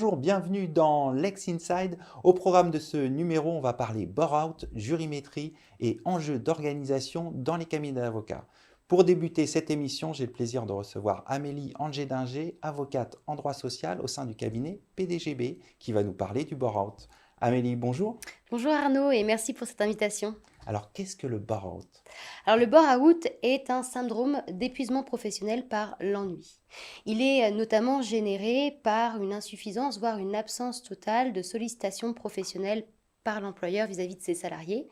Bonjour, bienvenue dans Lex Inside. Au programme de ce numéro, on va parler bore-out, jurimétrie et enjeux d'organisation dans les cabinets d'avocats. Pour débuter cette émission, j'ai le plaisir de recevoir Amélie Angers-Dinger, avocate en droit social au sein du cabinet PDGB, qui va nous parler du bore-out. Amélie, bonjour. Bonjour Arnaud et merci pour cette invitation. Alors, qu'est-ce que le bore-out? Alors le bore-out est un syndrome d'épuisement professionnel par l'ennui. Il est notamment généré par une insuffisance, voire une absence totale de sollicitation professionnelle par l'employeur vis-à-vis de ses salariés,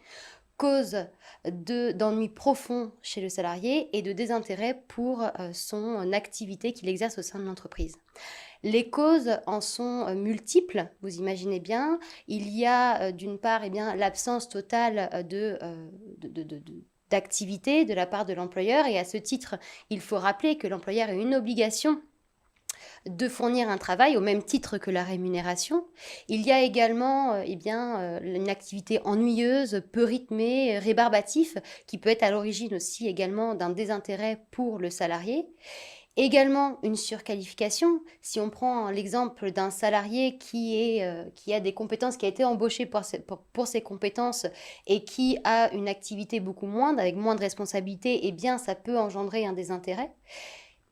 cause d'ennui profond chez le salarié et de désintérêt pour son activité qu'il exerce au sein de l'entreprise. Les causes en sont multiples, vous imaginez bien. Il y a d'une part l'absence totale d'activité de la part de l'employeur, et à ce titre, il faut rappeler que l'employeur a une obligation de fournir un travail au même titre que la rémunération. Il y a également une activité ennuyeuse, peu rythmée, rébarbatif, qui peut être à l'origine aussi également d'un désintérêt pour le salarié. Également une surqualification. Si on prend l'exemple d'un salarié qui a des compétences, qui a été embauché pour ses compétences et qui a une activité beaucoup moindre, avec moins de responsabilités, eh bien ça peut engendrer un désintérêt.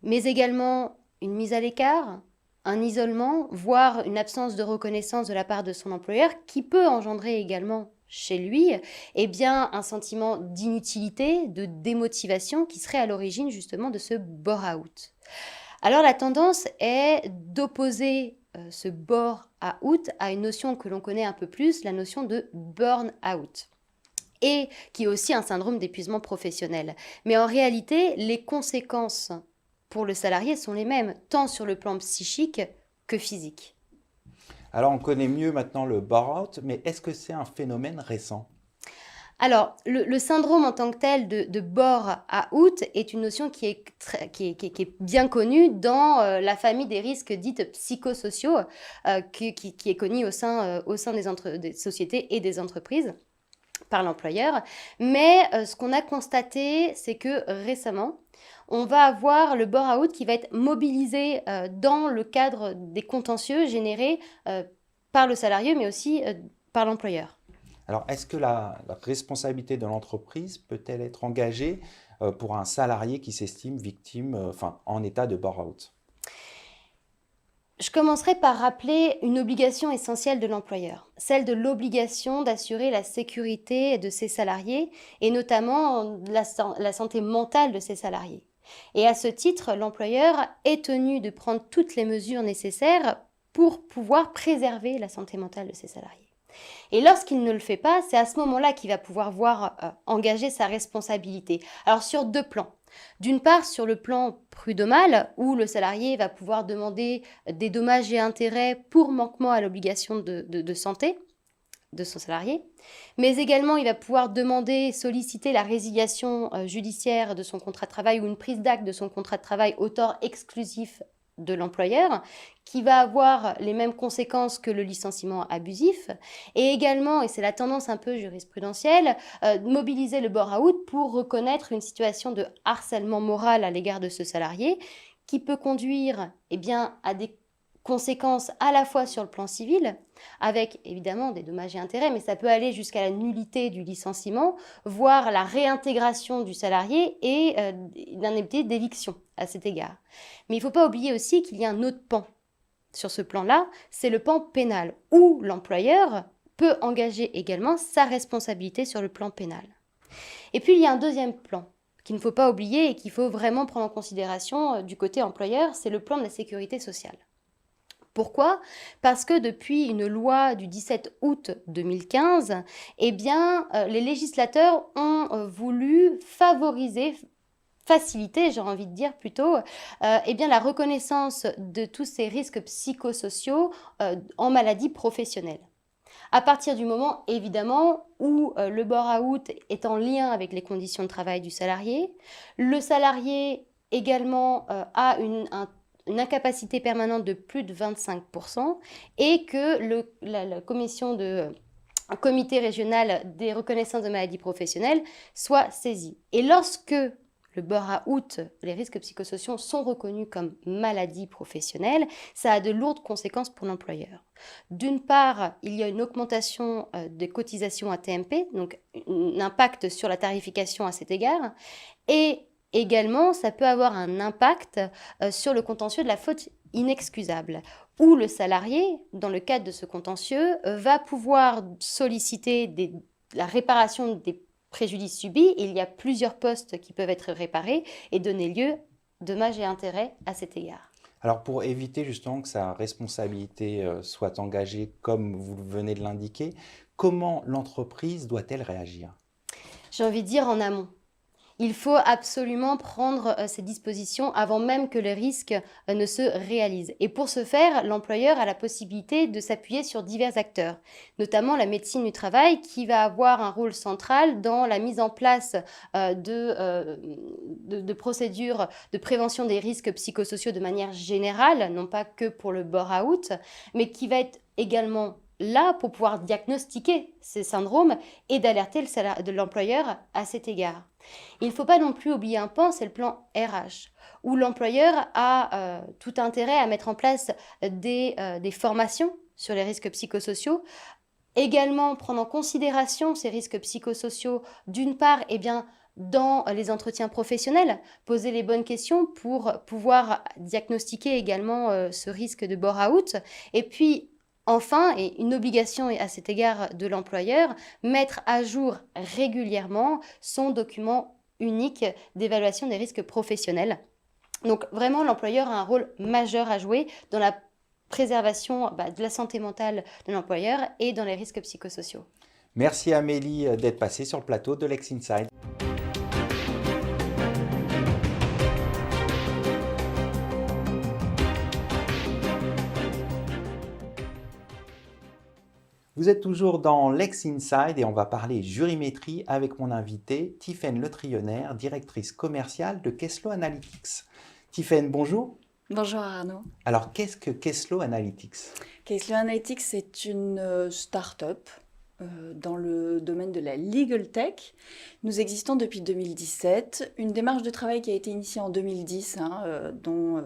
Mais également une mise à l'écart, un isolement, voire une absence de reconnaissance de la part de son employeur, qui peut engendrer également chez lui un sentiment d'inutilité, de démotivation, qui serait à l'origine justement de ce bore-out. Alors la tendance est d'opposer ce bore-out à une notion que l'on connaît un peu plus, la notion de burn-out, et qui est aussi un syndrome d'épuisement professionnel. Mais en réalité, les conséquences pour le salarié sont les mêmes, tant sur le plan psychique que physique. Alors, on connaît mieux maintenant le bore-out, mais est-ce que c'est un phénomène récent? Alors, le syndrome en tant que tel de bore-out est une notion qui est bien connue dans la famille des risques dites psychosociaux, qui est connue au sein des sociétés et des entreprises par l'employeur. Mais ce qu'on a constaté, c'est que récemment, on va avoir le bore-out qui va être mobilisé dans le cadre des contentieux générés par le salarié, mais aussi par l'employeur. Alors, est-ce que la responsabilité de l'entreprise peut-elle être engagée pour un salarié qui s'estime victime, en état de bore-out? Je commencerai par rappeler une obligation essentielle de l'employeur, celle de l'obligation d'assurer la sécurité de ses salariés et notamment la santé mentale de ses salariés. Et à ce titre, l'employeur est tenu de prendre toutes les mesures nécessaires pour pouvoir préserver la santé mentale de ses salariés. Et lorsqu'il ne le fait pas, c'est à ce moment-là qu'il va pouvoir voir engager sa responsabilité. Alors sur deux plans. D'une part, sur le plan prud'homal, où le salarié va pouvoir demander des dommages et intérêts pour manquement à l'obligation de santé de son salarié, mais également il va pouvoir demander, solliciter la résiliation judiciaire de son contrat de travail ou une prise d'acte de son contrat de travail au tort exclusif de l'employeur, qui va avoir les mêmes conséquences que le licenciement abusif, et également, et c'est la tendance un peu jurisprudentielle, mobiliser le bore-out pour reconnaître une situation de harcèlement moral à l'égard de ce salarié, qui peut conduire à des conséquences à la fois sur le plan civil, avec évidemment des dommages et intérêts, mais ça peut aller jusqu'à la nullité du licenciement, voire la réintégration du salarié et l'indemnité d'éviction à cet égard. Mais il ne faut pas oublier aussi qu'il y a un autre pan sur ce plan-là, c'est le pan pénal, où l'employeur peut engager également sa responsabilité sur le plan pénal. Et puis il y a un deuxième plan qu'il ne faut pas oublier et qu'il faut vraiment prendre en considération du côté employeur, c'est le plan de la sécurité sociale. Pourquoi ? Parce que depuis une loi du 17 août 2015, les législateurs ont voulu faciliter, j'ai envie de dire plutôt, la reconnaissance de tous ces risques psychosociaux en maladie professionnelle. À partir du moment, évidemment, où le bore-out est en lien avec les conditions de travail du salarié, le salarié également a une incapacité permanente de plus de 25% et que la commission un comité régional des reconnaissances de maladies professionnelles soit saisi. Et lorsque le burn-out, les risques psychosociaux sont reconnus comme maladie professionnelle, ça a de lourdes conséquences pour l'employeur. D'une part, il y a une augmentation des cotisations à TMP, donc un impact sur la tarification à cet égard, et également, ça peut avoir un impact sur le contentieux de la faute inexcusable, où le salarié, dans le cadre de ce contentieux, va pouvoir solliciter la réparation des préjudices subis. Il y a plusieurs postes qui peuvent être réparés et donner lieu dommages et intérêts à cet égard. Alors pour éviter justement que sa responsabilité soit engagée comme vous venez de l'indiquer, comment l'entreprise doit-elle réagir? J'ai envie de dire en amont. Il faut absolument prendre ces dispositions avant même que le risque ne se réalise. Et pour ce faire, l'employeur a la possibilité de s'appuyer sur divers acteurs, notamment la médecine du travail qui va avoir un rôle central dans la mise en place de procédures de prévention des risques psychosociaux de manière générale, non pas que pour le burn-out, mais qui va être également là pour pouvoir diagnostiquer ces syndromes et d'alerter l'employeur à cet égard. Il ne faut pas non plus oublier un pan, c'est le plan RH, où l'employeur a tout intérêt à mettre en place des formations sur les risques psychosociaux, également prendre en considération ces risques psychosociaux, d'une part, dans les entretiens professionnels, poser les bonnes questions pour pouvoir diagnostiquer également ce risque de burn-out, et puis enfin, et une obligation à cet égard de l'employeur, mettre à jour régulièrement son document unique d'évaluation des risques professionnels. Donc vraiment, l'employeur a un rôle majeur à jouer dans la préservation de la santé mentale de l'employeur et dans les risques psychosociaux. Merci Amélie d'être passée sur le plateau de Lex Inside. Vous êtes toujours dans Lex Inside et on va parler jurimétrie avec mon invitée Tiffaine Le Trionnaire, directrice commerciale de Kesslo Analytics. Tiffaine, bonjour. Bonjour Arnaud. Alors, qu'est-ce que Kesslo Analytics? Kesslo Analytics, c'est une start-up dans le domaine de la legal tech. Nous existons depuis 2017, une démarche de travail qui a été initiée en 2010, dont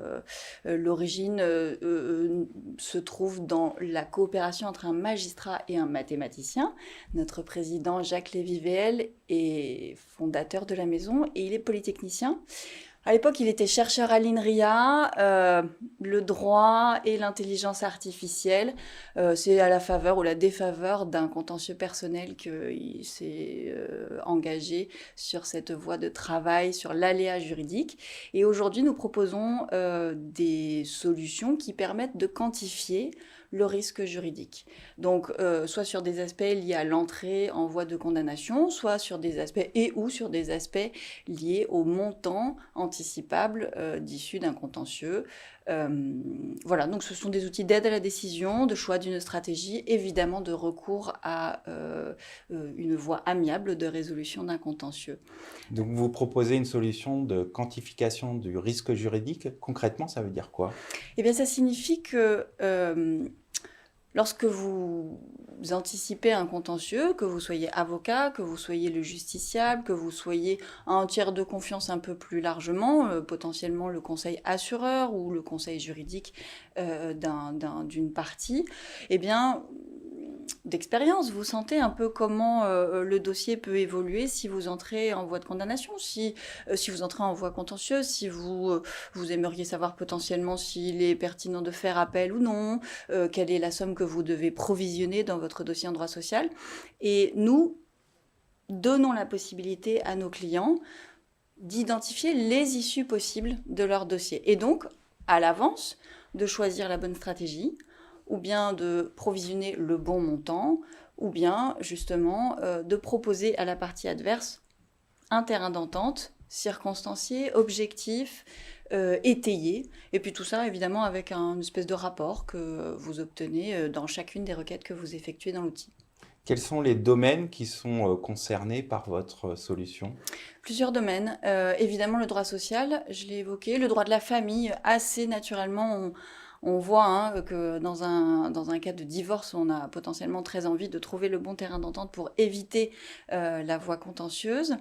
l'origine se trouve dans la coopération entre un magistrat et un mathématicien. Notre président Jacques Lévy-Véel est fondateur de la maison et il est polytechnicien. À l'époque, il était chercheur à l'INRIA. Le droit et l'intelligence artificielle, c'est à la faveur ou la défaveur d'un contentieux personnel qu'il s'est engagé sur cette voie de travail, sur l'aléa juridique. Et aujourd'hui, nous proposons des solutions qui permettent de quantifier le risque juridique. Donc, soit sur des aspects liés à l'entrée en voie de condamnation, soit sur des aspects ou sur des aspects liés au montant anticipable d'issue d'un contentieux. Voilà, donc ce sont des outils d'aide à la décision, de choix d'une stratégie, évidemment de recours à une voie amiable de résolution d'un contentieux. Donc, vous proposez une solution de quantification du risque juridique. Concrètement, ça veut dire quoi? Eh bien, ça signifie que lorsque vous anticipez un contentieux, que vous soyez avocat, que vous soyez le justiciable, que vous soyez un tiers de confiance un peu plus largement, potentiellement le conseil assureur ou le conseil juridique d'une partie, eh bien, d'expérience, vous sentez un peu comment le dossier peut évoluer si vous entrez en voie de condamnation, si vous entrez en voie contentieuse, si vous aimeriez savoir potentiellement s'il est pertinent de faire appel ou non, quelle est la somme que vous devez provisionner dans votre dossier en droit social. Et nous donnons la possibilité à nos clients d'identifier les issues possibles de leur dossier. Et donc, à l'avance, de choisir la bonne stratégie, ou bien de provisionner le bon montant, ou bien justement de proposer à la partie adverse un terrain d'entente circonstancié, objectif, étayé, et puis tout ça évidemment avec une espèce de rapport que vous obtenez dans chacune des requêtes que vous effectuez dans l'outil. Quels sont les domaines qui sont concernés par votre solution? Plusieurs domaines. Évidemment le droit social, je l'ai évoqué, le droit de la famille, assez naturellement on voit que dans un cas de divorce, on a potentiellement très envie de trouver le bon terrain d'entente pour éviter la voie contentieuse.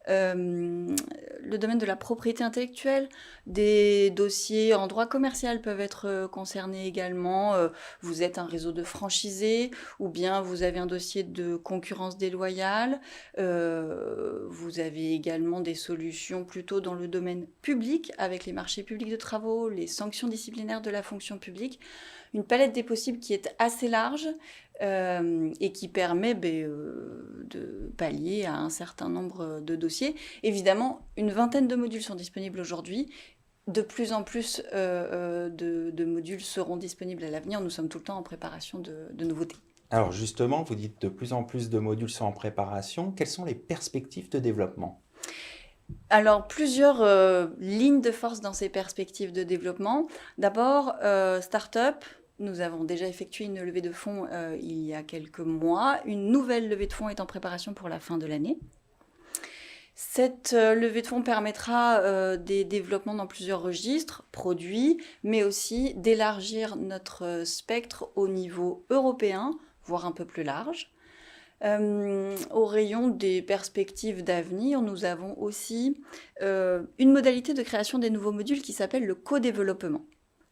le domaine de la propriété intellectuelle. Des dossiers en droit commercial peuvent être concernés également. Vous êtes un réseau de franchisés ou bien vous avez un dossier de concurrence déloyale. Vous avez également des solutions plutôt dans le domaine public avec les marchés publics de travaux, les sanctions disciplinaires de la fonction publique. Une palette des possibles qui est assez large et qui permet de pallier à un certain nombre de dossiers. Évidemment, une vingtaine de modules sont disponibles aujourd'hui. De plus en plus de modules seront disponibles à l'avenir. Nous sommes tout le temps en préparation de nouveautés. Alors justement, vous dites de plus en plus de modules sont en préparation. Quelles sont les perspectives de développement? Alors, plusieurs lignes de force dans ces perspectives de développement. D'abord, start-up. Nous avons déjà effectué une levée de fonds il y a quelques mois. Une nouvelle levée de fonds est en préparation pour la fin de l'année. Cette levée de fonds permettra des développements dans plusieurs registres, produits, mais aussi d'élargir notre spectre au niveau européen, voire un peu plus large. Au rayon des perspectives d'avenir, nous avons aussi une modalité de création des nouveaux modules qui s'appelle le co-développement.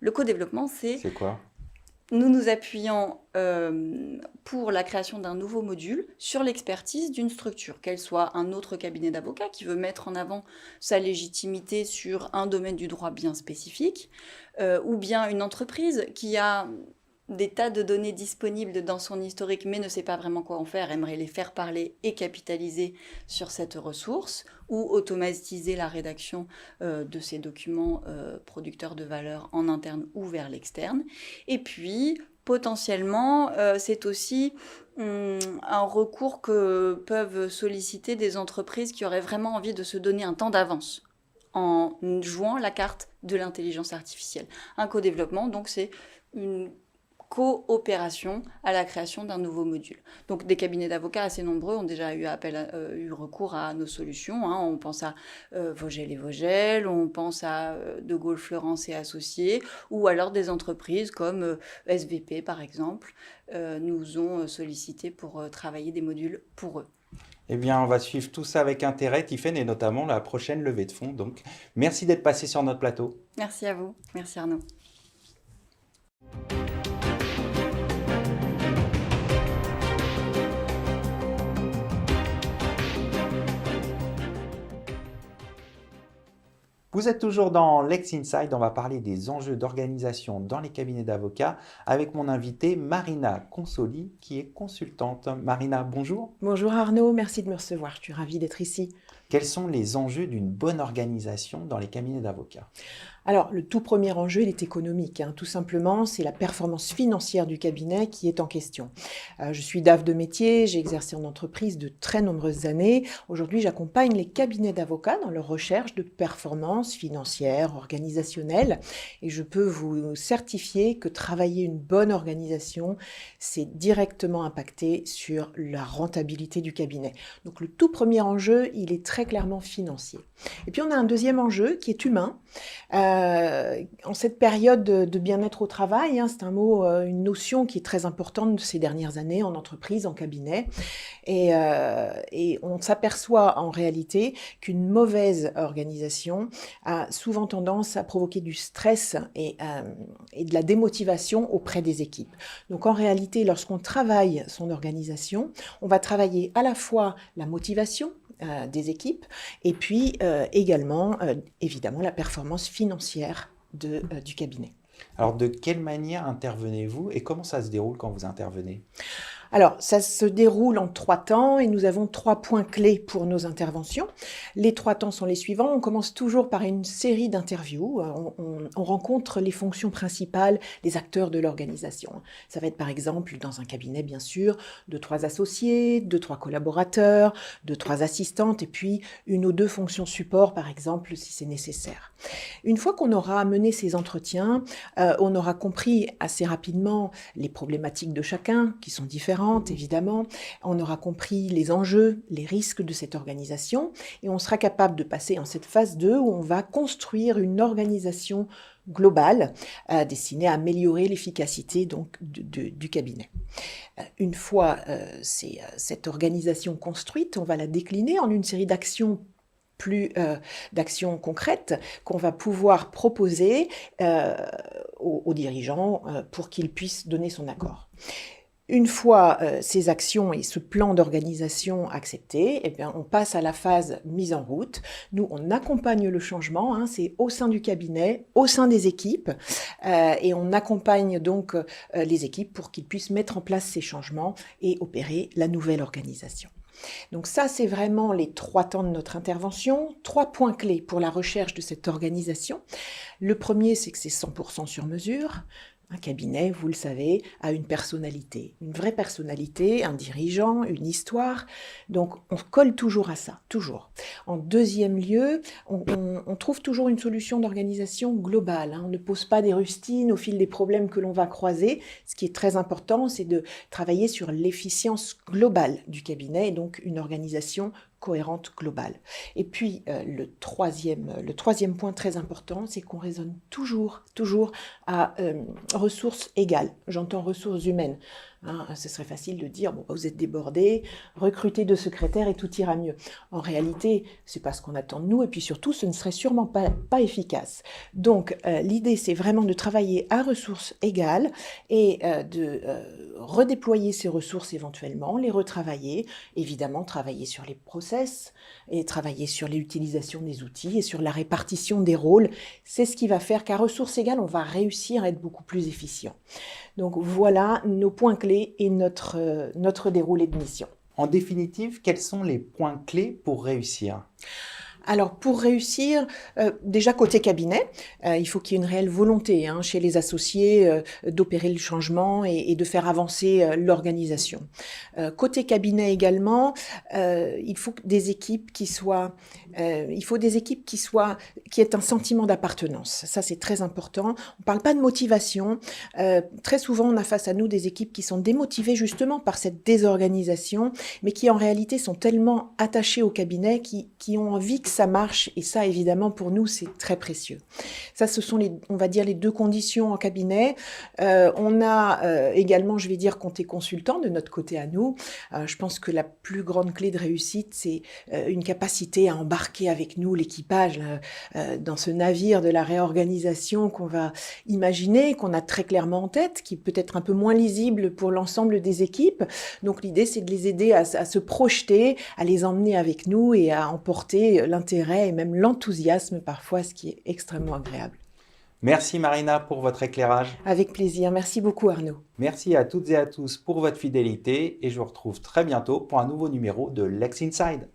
Le co-développement, C'est quoi? nous nous appuyons pour la création d'un nouveau module sur l'expertise d'une structure, qu'elle soit un autre cabinet d'avocats qui veut mettre en avant sa légitimité sur un domaine du droit bien spécifique, ou bien une entreprise qui a des tas de données disponibles dans son historique mais ne sait pas vraiment quoi en faire, aimerait les faire parler et capitaliser sur cette ressource, ou automatiser la rédaction de ces documents producteurs de valeur en interne ou vers l'externe. Et puis, potentiellement, c'est aussi un recours que peuvent solliciter des entreprises qui auraient vraiment envie de se donner un temps d'avance en jouant la carte de l'intelligence artificielle. Un co-développement, donc c'est une coopération à la création d'un nouveau module. Donc des cabinets d'avocats assez nombreux ont déjà eu recours à nos solutions. On pense à Vogel et Vogel, on pense à De Gaulle Fleurance et Associés, ou alors des entreprises comme SVP par exemple, nous ont sollicité pour travailler des modules pour eux. Eh bien, on va suivre tout ça avec intérêt, Tiffaine, et notamment la prochaine levée de fonds. Donc, merci d'être passé sur notre plateau. Merci à vous. Merci Arnaud. Vous êtes toujours dans Lex Inside, on va parler des enjeux d'organisation dans les cabinets d'avocats avec mon invitée Marina Consoli qui est consultante. Marina, bonjour. Bonjour Arnaud, merci de me recevoir, je suis ravie d'être ici. Quels sont les enjeux d'une bonne organisation dans les cabinets d'avocats? Alors, le tout premier enjeu, il est économique. Tout simplement, c'est la performance financière du cabinet qui est en question. Je suis DAF de métier, j'ai exercé en entreprise de très nombreuses années. Aujourd'hui, j'accompagne les cabinets d'avocats dans leur recherche de performance financière, organisationnelle. Et je peux vous certifier que travailler une bonne organisation, c'est directement impacté sur la rentabilité du cabinet. Donc, le tout premier enjeu, il est très clairement financier. Et puis, on a un deuxième enjeu qui est humain. En cette période de bien-être au travail, c'est un mot, une notion qui est très importante de ces dernières années en entreprise, en cabinet. Et on s'aperçoit en réalité qu'une mauvaise organisation a souvent tendance à provoquer du stress et de la démotivation auprès des équipes. Donc en réalité, lorsqu'on travaille son organisation, on va travailler à la fois la motivation des équipes et puis également, évidemment, la performance financière du cabinet. Alors, de quelle manière intervenez-vous et comment ça se déroule quand vous intervenez? Alors, ça se déroule en 3 temps et nous avons 3 points clés pour nos interventions. Les 3 temps sont les suivants. On commence toujours par une série d'interviews. On rencontre les fonctions principales, les acteurs de l'organisation. Ça va être par exemple, dans un cabinet bien sûr, 2-3 associés, 2-3 collaborateurs, 2-3 assistantes et puis 1 ou 2 fonctions support par exemple si c'est nécessaire. Une fois qu'on aura mené ces entretiens, on aura compris assez rapidement les problématiques de chacun qui sont différentes. Évidemment, on aura compris les enjeux, les risques de cette organisation et on sera capable de passer en cette phase 2 où on va construire une organisation globale destinée à améliorer l'efficacité donc, du cabinet. Une fois cette organisation construite, on va la décliner en une série d'actions plus d'actions concrètes qu'on va pouvoir proposer aux dirigeants pour qu'ils puissent donner son accord. Une fois ces actions et ce plan d'organisation acceptés, eh bien, on passe à la phase mise en route. Nous, on accompagne le changement, c'est au sein du cabinet, au sein des équipes, et on accompagne donc les équipes pour qu'ils puissent mettre en place ces changements et opérer la nouvelle organisation. Donc ça, c'est vraiment les 3 temps de notre intervention, 3 points clés pour la recherche de cette organisation. Le premier, c'est que c'est 100% sur mesure. Un cabinet, vous le savez, a une personnalité, une vraie personnalité, un dirigeant, une histoire. Donc, on colle toujours à ça, toujours. En deuxième lieu, on trouve toujours une solution d'organisation globale. On ne pose pas des rustines au fil des problèmes que l'on va croiser. Ce qui est très important, c'est de travailler sur l'efficience globale du cabinet et donc une organisation cohérente globale. Et puis, le troisième point très important, c'est qu'on raisonne toujours à ressources égales. J'entends ressources humaines. Ce serait facile de dire, bon, vous êtes débordés, recrutez 2 secrétaires et tout ira mieux. En réalité, c'est pas ce qu'on attend de nous, et puis surtout, ce ne serait sûrement pas efficace. Donc, l'idée, c'est vraiment de travailler à ressources égales et de redéployer ces ressources éventuellement, les retravailler, évidemment, travailler sur les process et travailler sur l'utilisation des outils et sur la répartition des rôles. C'est ce qui va faire qu'à ressources égales, on va réussir à être beaucoup plus efficient. Donc voilà nos points clés et notre déroulé de mission. En définitive, quels sont les points clés pour réussir ? Alors pour réussir, déjà côté cabinet, il faut qu'il y ait une réelle volonté chez les associés d'opérer le changement et de faire avancer l'organisation. Côté cabinet également, il faut des équipes qui aient un sentiment d'appartenance. Ça c'est très important. On ne parle pas de motivation. Très souvent on a face à nous des équipes qui sont démotivées justement par cette désorganisation, mais qui en réalité sont tellement attachées au cabinet, qui ont envie que ça marche, et ça évidemment pour nous c'est très précieux. Ça, ce sont on va dire les 2 conditions en cabinet. On a également, je vais dire, côté consultant de notre côté à nous. Je pense que la plus grande clé de réussite, c'est une capacité à embarquer avec nous l'équipage dans ce navire de la réorganisation qu'on va imaginer, qu'on a très clairement en tête, qui peut être un peu moins lisible pour l'ensemble des équipes. Donc l'idée, c'est de les aider à se projeter, à les emmener avec nous et à emporter l'intérêt et même l'enthousiasme parfois, ce qui est extrêmement agréable. Merci Marina pour votre éclairage. Avec plaisir. Merci beaucoup Arnaud. Merci à toutes et à tous pour votre fidélité et je vous retrouve très bientôt pour un nouveau numéro de Lex Inside.